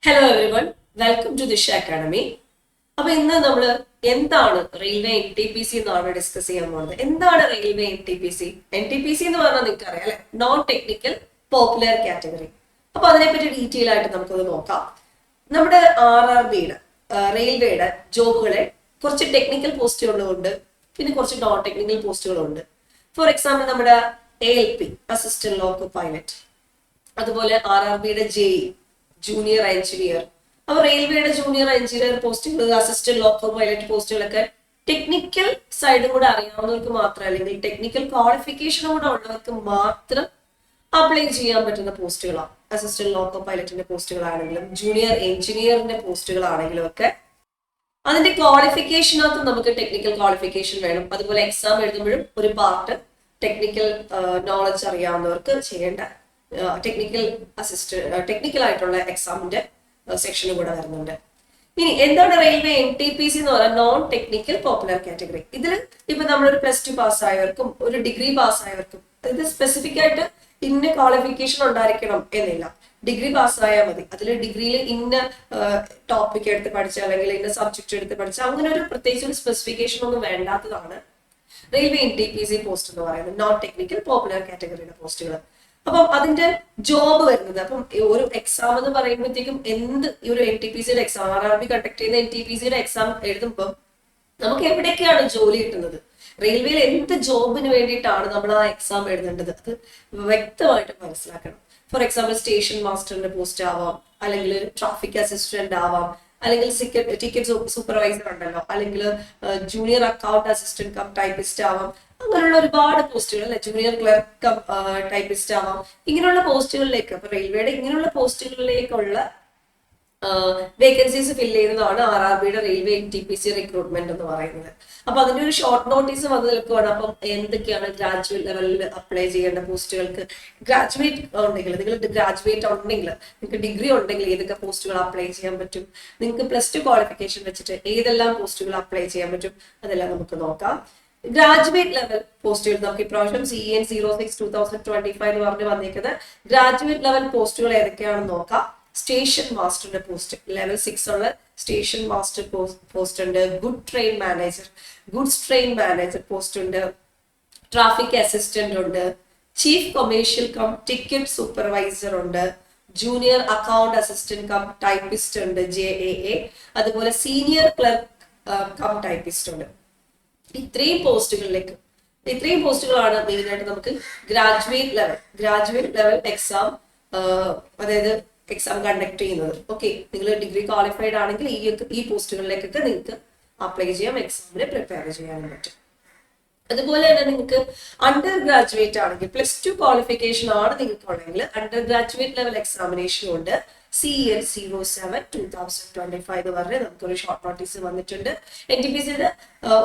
Hello everyone, welcome to Disha academy. അപ്പൊ ഇന്ന് നമ്മൾ എന്താണ് railway N T P C എന്നാണ് ഡിസ്കസ് ചെയ്യാൻ പോകുന്നത്. എന്താണ് railway N T P C? N T P C എന്ന് പറഞ്ഞാൽ നിങ്ങൾക്ക് അറിയാം അല്ലെ, നോൺ ടെക്നിക്കൽ പോപ്പുലർ കാറ്റഗറി. അപ്പൊ അതിനെപ്പറ്റി ഡീറ്റെയിൽ ആയിട്ട് നമുക്കത് നോക്കാം. നമ്മുടെ RRBയുടെ റെയിൽവേയുടെ ജോബുകളെ കുറച്ച് ടെക്നിക്കൽ പോസ്റ്റുകളുണ്ട്, പിന്നെ കുറച്ച് നോൺ ടെക്നിക്കൽ പോസ്റ്റുകളുണ്ട്. ഫോർ എക്സാമ്പിൾ നമ്മുടെ ALP അസിസ്റ്റന്റ് ലോക്കോ പൈലറ്റ്, അതുപോലെ RRBയുടെ ജൂനിയർ എഞ്ചിനീയർ. അപ്പൊ റെയിൽവേയുടെ ജൂനിയർ എഞ്ചിനീയർ പോസ്റ്റുകൾ, അസിസ്റ്റന്റ് ലോക്കോ പൈലറ്റ് പോസ്റ്റുകളൊക്കെ ടെക്നിക്കൽ സൈഡും കൂടെ അറിയാവുന്നവർക്ക് മാത്രം, അല്ലെങ്കിൽ ടെക്നിക്കൽ ക്വാളിഫിക്കേഷനും കൂടെ ഉള്ളവർക്ക് മാത്രം അപ്ലൈ ചെയ്യാൻ പറ്റുന്ന പോസ്റ്റുകളാണ്. അസിസ്റ്റന്റ് ലോക്കോ പൈലറ്റിന്റെ പോസ്റ്റുകളാണെങ്കിലും ജൂനിയർ എഞ്ചിനീയറിന്റെ പോസ്റ്റുകളാണെങ്കിലും ഒക്കെ അതിന്റെ ക്വാളിഫിക്കേഷനകത്ത് നമുക്ക് ടെക്നിക്കൽ ക്വാളിഫിക്കേഷൻ വേണം. അതുപോലെ എക്സാം എഴുതുമ്പോഴും ഒരു പാർട്ട് ടെക്നിക്കൽ നോളജ് അറിയാവുന്നവർക്ക് ചെയ്യേണ്ട ടെക്നിക്കൽ ആയിട്ടുള്ള എക്സാമിന്റെ സെക്ഷനും കൂടെ വരുന്നുണ്ട്. ഇനി എന്താണ് railway N T P C എന്ന് പറയുന്നത്? Non technical popular category. ഇതിൽ ഇപ്പൊ നമ്മളൊരു +2 പാസ്സായവർക്കും ഒരു ഡിഗ്രി പാസ്സായവർക്കും ഇത് സ്പെസിഫിക് ആയിട്ട് ഇന്ന ക്വാളിഫിക്കേഷൻ ഉണ്ടായിരിക്കണം എന്നില്ല. ഡിഗ്രി പാസ്സായാൽ മതി. അതിൽ ഡിഗ്രിയിൽ ഇന്ന ടോപ്പിക് എടുത്ത് പഠിച്ച അല്ലെങ്കിൽ ഇന്ന സബ്ജക്ട് എടുത്ത് പഠിച്ച അങ്ങനെ ഒരു പ്രത്യേകിച്ച് ഒരു സ്പെസിഫിക്കേഷൻ ഒന്നും വേണ്ടാത്തതാണ് railway N T P C post എന്ന് പറയുന്നത്, നോൺ ടെക്നിക്കൽ പോപ്പുലർ കാറ്റഗറിയുടെ പോസ്റ്റുകൾ. അപ്പം അതിന്റെ ജോബ് വരുന്നത്, അപ്പം ഒരു എക്സാം എന്ന് പറയുമ്പോഴത്തേക്കും ഈ ഒരു എൻ ടി പി സിയുടെ എക്സാം, RRB കണ്ടക്ട് ചെയ്യുന്ന എൻ ടി പി സിയുടെ എക്സാം എഴുതുമ്പോൾ നമുക്ക് എവിടെയൊക്കെയാണ് ജോലി കിട്ടുന്നത്, റെയിൽവേയിൽ എന്ത് ജോബിന് വേണ്ടിയിട്ടാണ് നമ്മൾ ആ എക്സാം എഴുതേണ്ടത്, അത് വ്യക്തമായിട്ട് മനസ്സിലാക്കണം. ഫോർ എക്സാമ്പിൾ സ്റ്റേഷൻ മാസ്റ്ററിന്റെ പോസ്റ്റ് ആവാം, അല്ലെങ്കിൽ ട്രാഫിക് അസിസ്റ്റന്റ് ആവാം, അല്ലെങ്കിൽ ടിക്കറ്റ് സൂപ്പർവൈസർ ഉണ്ടല്ലോ, അല്ലെങ്കിൽ junior account assistant cum typist ആവാം. അങ്ങനെയുള്ള ഒരുപാട് പോസ്റ്റുകൾ അല്ലെ, ജൂനിയർ ക്ലർക്ക് കം ടൈപ്പിസ്റ്റ് ആവാം. ഇങ്ങനെയുള്ള പോസ്റ്റുകളിലേക്ക്, അപ്പൊ റെയിൽവേയുടെ ഇങ്ങനെയുള്ള പോസ്റ്റുകളിലേക്കുള്ള വേക്കൻസീസ് ഫില്ല് ചെയ്യുന്നതാണ് RRBയുടെ railway N T P C recruitment എന്ന് പറയുന്നത്. അപ്പൊ അതിന്റെ ഒരു ഷോർട്ട് നോട്ടീസ് വന്ന് നിൽക്കുവാണ്. അപ്പം എന്തൊക്കെയാണ് ഗ്രാജുവേറ്റ് ലെവലിൽ അപ്ലൈ ചെയ്യേണ്ട പോസ്റ്റുകൾക്ക്? ഗ്രാജുവേറ്റ് ഉണ്ടെങ്കിൽ, നിങ്ങൾ ഗ്രാജുവേറ്റ് ഉണ്ടെങ്കിൽ, നിങ്ങൾക്ക് ഡിഗ്രി ഉണ്ടെങ്കിൽ ഏതൊക്കെ പോസ്റ്റുകൾ അപ്ലൈ ചെയ്യാൻ പറ്റും, നിങ്ങൾക്ക് +2 ക്വാളിഫിക്കേഷൻ വെച്ചിട്ട് ഏതെല്ലാം പോസ്റ്റുകൾ അപ്ലൈ ചെയ്യാൻ പറ്റും, അതെല്ലാം നമുക്ക് നോക്കാം. ഗ്രാജുവേറ്റ് ലെവൽ പോസ്റ്റുകൾ നമുക്ക് ഇപ്രാവശ്യം CN 06/2025 എന്ന് പറഞ്ഞ് വന്നിരിക്കുന്നത് ഗ്രാജുവേറ്റ് ലെവൽ പോസ്റ്റുകൾ ഏതൊക്കെയാണെന്ന് നോക്കാം. സ്റ്റേഷൻ മാസ്റ്ററിന്റെ പോസ്റ്റ് ലെവൽ 6 ഉള്ള സ്റ്റേഷൻ മാസ്റ്റർ പോസ്റ്റ് ഉണ്ട്. ഗുഡ്സ് ട്രെയിൻ മാനേജർ പോസ്റ്റ് ഉണ്ട്. ട്രാഫിക് അസിസ്റ്റന്റ് ഉണ്ട്. Chief commercial cum ticket supervisor ഉണ്ട്. Junior account assistant cum typist ഉണ്ട്, JAA. അതുപോലെ സീനിയർ ക്ലർക്ക് കം ടൈപ്പിസ്റ്റ് ഉണ്ട്. ഇത്രയും പോസ്റ്റുകളാണ് മെയിൻ ആയിട്ട് നമുക്ക് ഗ്രാജുവേറ്റ് ലെവൽ എക്സാം, അതായത് എക്സാം കണ്ടക്ട് ചെയ്യുന്നത്. ഓക്കെ, നിങ്ങൾ ഡിഗ്രി ക്വാളിഫൈഡ് ആണെങ്കിൽ ഈ പോസ്റ്റുകളിലേക്കൊക്കെ നിങ്ങൾക്ക് അപ്ലൈ ചെയ്യാം, എക്സാമിന് പ്രിപ്പയർ ചെയ്യാനും പറ്റും. അതുപോലെ തന്നെ നിങ്ങൾക്ക് അണ്ടർ ഗ്രാജുവേറ്റ് ആണെങ്കിൽ, +2 ക്വാളിഫിക്കേഷൻ ആണ് നിങ്ങൾക്ക് ഉണ്ടെങ്കിൽ അണ്ടർ ഗ്രാജുവേറ്റ് ലെവൽ എക്സാമിനേഷൻ ഉണ്ട്. CN 07/2025 എന്ന് പറഞ്ഞ് നമുക്കൊരു ഷോർട്ട് നോട്ടീസ് വന്നിട്ടുണ്ട്. NTPC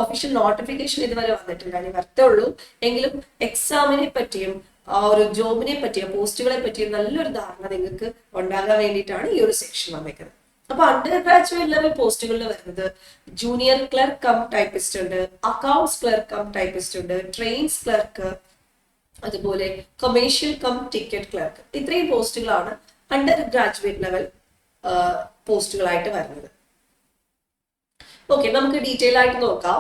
ഒഫീഷ്യൽ നോട്ടിഫിക്കേഷൻ ഇതുവരെ വന്നിട്ടില്ല, ഇനി വരത്തേ ഉള്ളൂ. എങ്കിലും എക്സാമിനെ പറ്റിയും ആ ഒരു ജോബിനെ പറ്റിയും പോസ്റ്റുകളെ പറ്റിയും നല്ലൊരു ധാരണ നിങ്ങൾക്ക് ഉണ്ടാകാൻ വേണ്ടിയിട്ടാണ് ഈ ഒരു സെക്ഷൻ വന്നേക്കുന്നത്. അപ്പൊ അണ്ടർ ഗ്രാജുവേറ്റ് ലെവൽ പോസ്റ്റുകളിൽ വരുന്നത് ജൂനിയർ ക്ലർക്ക് കം ടൈപ്പിസ്റ്റ് ഉണ്ട്, അക്കൗണ്ട്സ് ക്ലർക്ക് കം ടൈപ്പിസ്റ്റ് ഉണ്ട്, ട്രെയിൻസ് ക്ലർക്ക്, അതുപോലെ കൊമേഴ്ഷ്യൽ കം ടിക്കറ്റ് ക്ലർക്ക്. ഇത്രയും പോസ്റ്റുകളാണ് അണ്ടർ ഗ്രാജുവേറ്റ് ലെവൽ പോസ്റ്റുകളായിട്ട് വരുന്നത്. ഓക്കെ, നമുക്ക് ഡീറ്റെയിൽ ആയിട്ട് നോക്കാം.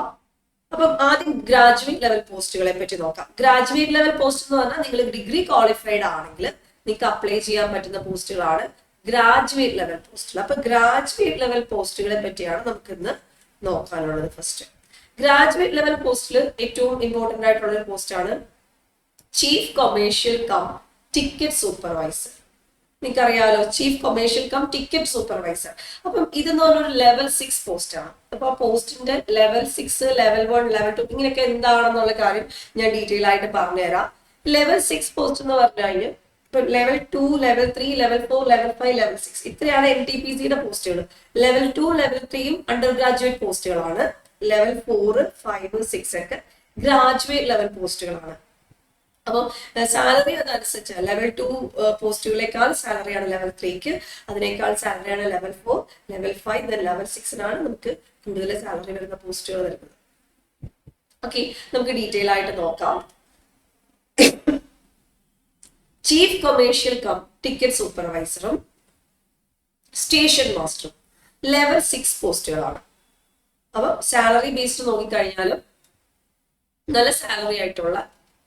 അപ്പം ആദ്യം ഗ്രാജുവേറ്റ് ലെവൽ പോസ്റ്റുകളെ പറ്റി നോക്കാം. ഗ്രാജുവേറ്റ് ലെവൽ പോസ്റ്റ് എന്ന് പറഞ്ഞാൽ നിങ്ങൾ ഡിഗ്രി ക്വാളിഫൈഡ് ആണെങ്കിൽ നിങ്ങൾക്ക് അപ്ലൈ ചെയ്യാൻ പറ്റുന്ന പോസ്റ്റുകളാണ് ഗ്രാജുവേറ്റ് ലെവൽ പോസ്റ്റുകൾ. അപ്പൊ ഗ്രാജുവേറ്റ് ലെവൽ പോസ്റ്റുകളെ പറ്റിയാണ് നമുക്ക് ഇന്ന് നോക്കാനുള്ളത്. ഫസ്റ്റ് ഗ്രാജുവേറ്റ് ലെവൽ പോസ്റ്റിൽ ഏറ്റവും ഇമ്പോർട്ടന്റ് ആയിട്ടുള്ള ഒരു പോസ്റ്റാണ് chief commercial cum ticket supervisor. നിങ്ങൾക്കറിയാലോ, chief commercial cum ticket supervisor. അപ്പം ഇതെന്ന് പറഞ്ഞൊരു ലെവൽ 6 പോസ്റ്റ് ആണ്. അപ്പൊ ആ പോസ്റ്റിന്റെ ലെവൽ 6, ലെവൽ 1, ലെവൽ 2 ഇങ്ങനെയൊക്കെ എന്താണെന്നുള്ള കാര്യം ഞാൻ ഡീറ്റെയിൽ ആയിട്ട് പറഞ്ഞുതരാം. ലെവൽ 6 പോസ്റ്റ് എന്ന് പറഞ്ഞു കഴിഞ്ഞാൽ ഇപ്പൊ level 2, level 3, level 4, level 5, level 6 ഇത്രയാണ് NTPCയുടെ പോസ്റ്റുകൾ. ലെവൽ 2, ലെവൽ 3യും അണ്ടർ ഗ്രാജുവേറ്റ് പോസ്റ്റുകളാണ്. ലെവൽ 4, 5, 6 ഒക്കെ ഗ്രാജുവേറ്റ് ലെവൽ പോസ്റ്റുകളാണ്. അപ്പം സാലറി അതനുസരിച്ച് ലെവൽ 2 പോസ്റ്റുകളേക്കാൾ സാലറിയാണ് ലെവൽ 3ക്ക്, അതിനേക്കാൾ സാലറിയാണ് ലെവൽ 4, ലെവൽ 5, ലെവൽ 6 നമുക്ക് കൂടുതൽ സാലറി വരുന്ന പോസ്റ്റുകൾ വരുന്നത്. ഓക്കെ, നമുക്ക് ഡീറ്റെയിൽ ആയിട്ട് നോക്കാം. ചീഫ് കൊമേഴ്ഷ്യൽ കം ടിക്കറ്റ് സൂപ്പർവൈസറും സ്റ്റേഷൻ മാസ്റ്റർ ലെവൽ 6 പോസ്റ്റുകളാണ്. അപ്പൊ സാലറി ബേസ്ഡ് നോക്കിക്കഴിഞ്ഞാലും നല്ല സാലറി ആയിട്ടുള്ള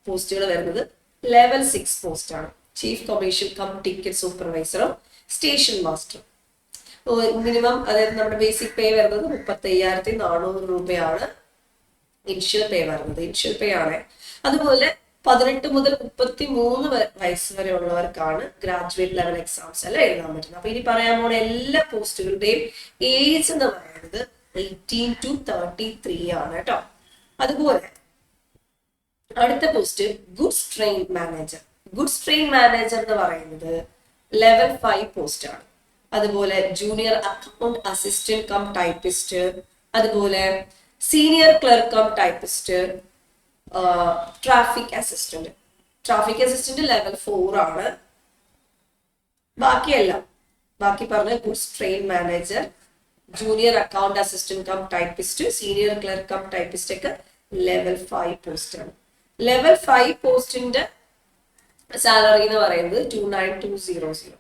പോസ്റ്റുകൾ വരുന്നത് ലെവൽ 6 പോസ്റ്റ് ആണ്. ചീഫ് കൊമേഴ്ഷ്യൽ കം ടിക്കറ്റ് സൂപ്പർവൈസറും സ്റ്റേഷൻ മാസ്റ്ററും. മിനിമം അതായത് നമ്മുടെ ബേസിക് പേ വരുന്നത് 35,400 രൂപയാണ് ഇനിഷ്യൽ പേ വരുന്നത്. ഇനിഷ്യൽ പേ ആണ്. അതുപോലെ 18 മുതൽ 33 വയസ്സ് വരെ ഉള്ളവർക്കാണ് ഗ്രാജുവേറ്റ് ലെവൽ എക്സാംസ് എല്ലാം എഴുതാൻ പറ്റുന്നത്. അപ്പൊ ഇനി പറയാൻ പോണ എല്ലാ പോസ്റ്റുകളുടെയും ഏജ് എന്ന് പറയുന്നത് 18 to 33 ആണ് കേട്ടോ. അതുപോലെ അടുത്ത post goods train manager. Goods train manager എന്ന് പറയുന്നത് ലെവൽ 5 പോസ്റ്റ് ആണ്. അതുപോലെ junior account assistant cum typist, അതുപോലെ senior clerk cum typist, traffic assistant. Traffic assistant level 4 ആണ്. ബാക്കി പറഞ്ഞ goods train manager, junior account assistant cum typist, senior clerk cum typist ഒക്കെ level 5 post ആണ്. ലെവൽ 5 പോസ്റ്റിന്റെ salary എന്ന് പറയുന്നത് 29,200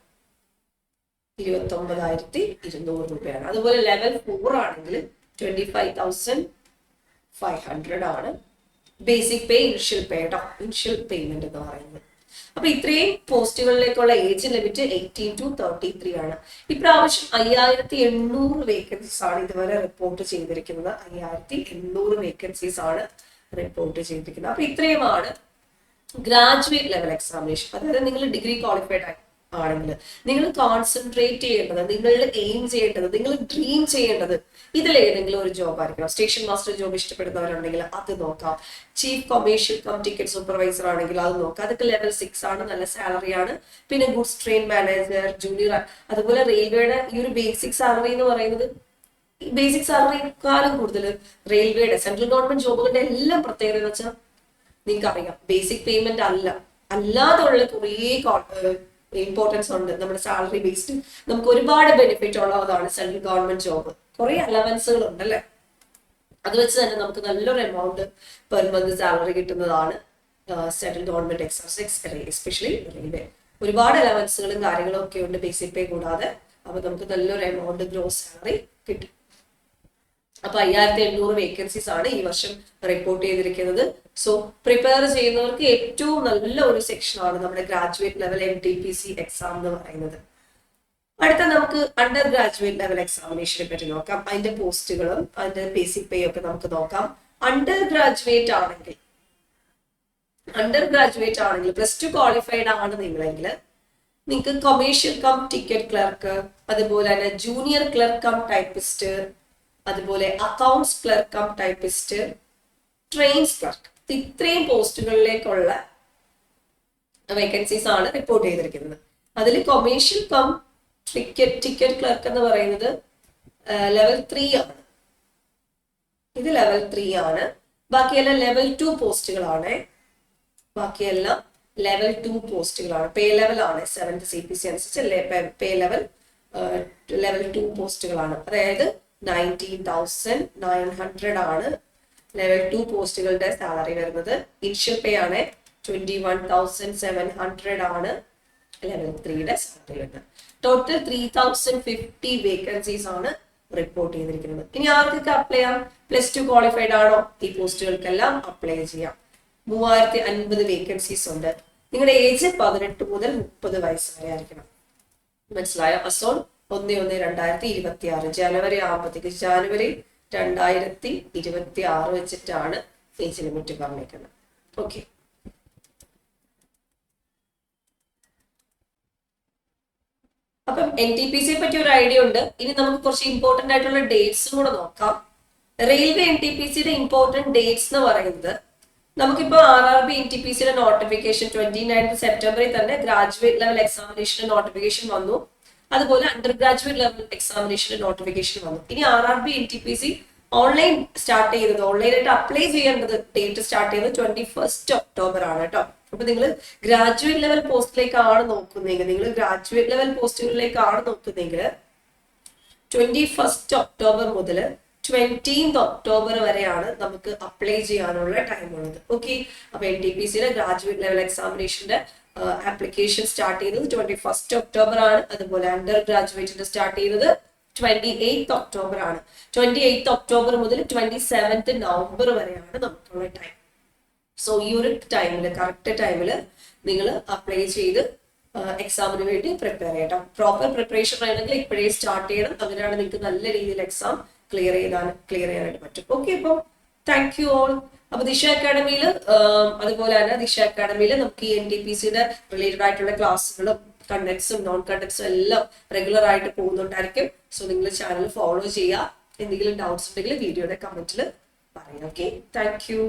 29,200 രൂപയാണ്. അതുപോലെ ലെവൽ 4 ആണെങ്കിൽ 25,500 ആണ്. ബേസിക് പേ, ഇനിഷ്യൽ പേ കേട്ടോ, ഇനിഷ്യൽ പേയ്മെന്റ് എന്ന് പറയുന്നത്. അപ്പൊ ഇത്രയും പോസ്റ്റുകളിലേക്കുള്ള ഏജ് ലിമിറ്റ് 18 to 33 ആണ്. ഇപ്രാവശ്യം 5,800 വേക്കൻസീസ് ആണ് ഇതുവരെ റിപ്പോർട്ട് ചെയ്തിരിക്കുന്നത്. 5,800 വേക്കൻസീസ് ആണ് റിപ്പോർട്ട് ചെയ്തിരിക്കുന്നത്. അപ്പൊ ഇത്രയുമാണ് ഗ്രാജുവേറ്റ് ലെവൽ എക്സാമിനേഷൻ. അതായത് നിങ്ങൾ ഡിഗ്രി ക്വാളിഫൈഡ് ആണെങ്കിൽ നിങ്ങൾ കോൺസെൻട്രേറ്റ് ചെയ്യേണ്ടത്, നിങ്ങൾ എയിം ചെയ്യേണ്ടത്, നിങ്ങൾ ഡ്രീം ചെയ്യേണ്ടത് ഇതിൽ ഏതെങ്കിലും ഒരു ജോബ് ആയിരിക്കണം. സ്റ്റേഷൻ മാസ്റ്റർ ജോബ് ഇഷ്ടപ്പെടുന്നവരുണ്ടെങ്കിൽ അത് നോക്കാം. Chief commercial cum ticket supervisor ആണെങ്കിൽ അത് നോക്കാം. അതൊക്കെ ലെവൽ 6 ആണ്, നല്ല സാലറി ആണ്. പിന്നെ ഗുഡ്സ് ട്രെയിൻ മാനേജർ, ജൂനിയർ, അതുപോലെ റെയിൽവേയുടെ ഈ ഒരു ബേസിക് സാലറി എന്ന് പറയുന്നത് ബേസിക് സാലറിക്കാളും കൂടുതൽ റെയിൽവേയുടെ സെൻട്രൽ ഗവൺമെന്റ് ജോബുകളുടെ എല്ലാം പ്രത്യേകത എന്ന് വെച്ചാൽ നിങ്ങൾക്ക് അറിയാം, ബേസിക് പേയ്മെന്റ് അല്ലാതുള്ള കുറേ ഇമ്പോർട്ടൻസ് ഉണ്ട്. നമ്മുടെ സാലറി ബേസ്ഡ് നമുക്ക് ഒരുപാട് ബെനിഫിറ്റ് ഉള്ളതാണ് സെൻട്രൽ ഗവൺമെന്റ് ജോബ്. കുറെ അലവൻസുകൾ ഉണ്ടല്ലേ, അത് വെച്ച് തന്നെ നമുക്ക് നല്ലൊരു എമൗണ്ട് പെർ മന്ത് സാലറി കിട്ടുന്നതാണ് central government exams, especially railway. ഒരുപാട് അലവൻസുകളും കാര്യങ്ങളും ഒക്കെ ഉണ്ട് ബേസിക് പേ കൂടാതെ. അപ്പൊ നമുക്ക് നല്ലൊരു എമൗണ്ട് ഗ്രോസ് സാലറി കിട്ടും. അപ്പൊ 5,800 വേക്കൻസീസ് ആണ് ഈ വർഷം റിപ്പോർട്ട് ചെയ്തിരിക്കുന്നത്. സോ പ്രിപ്പയർ ചെയ്യുന്നവർക്ക് ഏറ്റവും നല്ല ഒരു സെക്ഷൻ ആണ് നമ്മുടെ ഗ്രാജുവേറ്റ് ലെവൽ NTPC എക്സാം എന്ന് പറയുന്നത്. അടുത്ത നമുക്ക് അണ്ടർ ഗ്രാജുവേറ്റ് ലെവൽ എക്സാമിനേഷനെ പറ്റി നോക്കാം. അതിന്റെ പോസ്റ്റുകളും അതിന്റെ ബേസിക് പേ ഒക്കെ നമുക്ക് നോക്കാം. അണ്ടർ ഗ്രാജുവേറ്റ് ആണെങ്കിൽ +2 ക്വാളിഫൈഡ് ആണ് നിങ്ങളെങ്കിൽ നിങ്ങൾക്ക് കൊമേഴ്ഷ്യൽ കം ടിക്കറ്റ് ക്ലർക്ക്, അതുപോലെ തന്നെ ജൂനിയർ ക്ലർക്ക് കം ടൈപ്പിസ്റ്റ്, അതുപോലെ accounts clerk cum typist, trains clerk, ഇത്രയും പോസ്റ്റുകളിലേക്കുള്ള വേക്കൻസീസ് ആണ് റിപ്പോർട്ട് ചെയ്തിരിക്കുന്നത്. അതിൽ കൊമേഴ്ഷ്യൽ കം ടിക്കറ്റ് ക്ലർക്ക് എന്ന് പറയുന്നത് ലെവൽ 3 ആണ്. ഇത് ലെവൽ 3 ആണ്. ബാക്കിയെല്ലാം ലെവൽ 2 പോസ്റ്റുകളാണ്. പേ ലെവൽ ആണ് 7th CPC അനുസരിച്ച് പേ ലെവൽ 2 പോസ്റ്റുകളാണ്. അതായത് 19,900 ആണ് ലെവൽ 2 പോസ്റ്റുകളുടെ സാലറി വരുന്നത്. ഇനിഷ്യൽ പേ ആണ് 21,700 ആണ് ലെവൽ 3യുടെ സാലറി വരുന്നത്. ടോട്ടൽ 3,050 വേക്കൻസീസ് ആണ് റിപ്പോർട്ട് ചെയ്തിരിക്കുന്നത്. ഇനി ആർക്കൊക്കെ അപ്ലൈ ചെയ്യാം? +2 ക്വാളിഫൈഡ് ആണോ? ഈ പോസ്റ്റുകൾക്കെല്ലാം അപ്ലൈ ചെയ്യാം. 3,050 വേക്കൻസീസ് ഉണ്ട്. നിങ്ങളുടെ ഏജ് 18 മുതൽ 30 വയസ്സ് വരെ ആയിരിക്കണം. മനസ്സിലായോ? അസോൺ 1/1/2026 ജനുവരി ആകുമ്പോഴത്തേക്ക് ജനുവരി 2026 വെച്ചിട്ടാണ് ഏജ് ലിമിറ്റ് പറഞ്ഞേക്കുന്നത്. ഓക്കെ, അപ്പം NTPC പറ്റി ഒരു ഐഡിയ ഉണ്ട്. ഇനി നമുക്ക് കുറച്ച് ഇമ്പോർട്ടന്റ് ആയിട്ടുള്ള ഡേറ്റ്സും കൂടെ നോക്കാം. റെയിൽവേ NTPCയുടെ ഇമ്പോർട്ടന്റ് ഡേറ്റ്സ് എന്ന് പറയുന്നത്, നമുക്കിപ്പോ RRB NTPCയുടെ നോട്ടിഫിക്കേഷൻ 29th സെപ്റ്റംബറിൽ തന്നെ ഗ്രാജുവേറ്റ് ലെവൽ എക്സാമിനേഷന്റെ നോട്ടിഫിക്കേഷൻ വന്നു. അതുപോലെ അണ്ടർ ഗ്രാജുവേറ്റ് ലെവൽ എക്സാമിനേഷന്റെ നോട്ടിഫിക്കേഷൻ വന്നു. ഇനി RRB NTPC ഓൺലൈൻ സ്റ്റാർട്ട് ചെയ്തത്, ഓൺലൈനായിട്ട് അപ്ലൈ ചെയ്യേണ്ടത് ഡേറ്റ് സ്റ്റാർട്ട് ചെയ്തത് 21st ഒക്ടോബർ ആണ് കേട്ടോ. അപ്പൊ നിങ്ങൾ ഗ്രാജുവേറ്റ് ലെവൽ പോസ്റ്റിലേക്കാണ് നോക്കുന്നതെങ്കിൽ, 21st ഒക്ടോബർ മുതൽ 20th ഒക്ടോബർ വരെയാണ് നമുക്ക് അപ്ലൈ ചെയ്യാനുള്ള ടൈം ഉള്ളത്. ഓക്കെ, അപ്പൊ NTPCയുടെ ഗ്രാജുവേറ്റ് ലെവൽ എക്സാമിനേഷന്റെ ആപ്ലിക്കേഷൻ സ്റ്റാർട്ട് ചെയ്യുന്നത് 21 ഒക്ടോബർ ആണ്. അതുപോലെ അണ്ടർ ഗ്രാജുവേറ്റിന്റെ സ്റ്റാർട്ട് ചെയ്യുന്നത് 28 ഒക്ടോബർ ആണ്. 28 ഒക്ടോബർ മുതൽ 27 നവംബർ വരെയാണ് നമുക്കുള്ള ടൈം. സോ ഈ ഒരു ടൈമില്, കറക്റ്റ് ടൈമില് നിങ്ങൾ അപ്ലൈ ചെയ്ത് എക്സാമിന് വേണ്ടി പ്രിപ്പയർ ചെയ്യണം. പ്രോപ്പർ പ്രിപ്പറേഷൻ വേണമെങ്കിൽ ഇപ്പോഴേ സ്റ്റാർട്ട് ചെയ്യണം. അങ്ങനെയാണ് നിങ്ങൾക്ക് നല്ല രീതിയിൽ എക്സാം ക്ലിയർ ചെയ്യാനായിട്ട് പറ്റും. ഓക്കെ, അപ്പോൾ താങ്ക് യു ഓൾ. അപ്പൊ ദിശ അക്കാഡമിയിൽ അതുപോലെ തന്നെ ദിശ അക്കാഡമിയിൽ നമുക്ക് ഈ NTPCയുടെ റിലേറ്റഡ് ആയിട്ടുള്ള ക്ലാസ്സുകളും കണ്ടന്റ്സും നോൺ കണ്ടന്റ്സും എല്ലാം റെഗുലർ ആയിട്ട് പോകുന്നുണ്ടായിരിക്കും. സോ നിങ്ങൾ ചാനൽ ഫോളോ ചെയ്യുക. എന്തെങ്കിലും ഡൗട്ട്സ് ഉണ്ടെങ്കിൽ വീഡിയോയുടെ കമന്റിൽ പറയാം. Okay, thank you.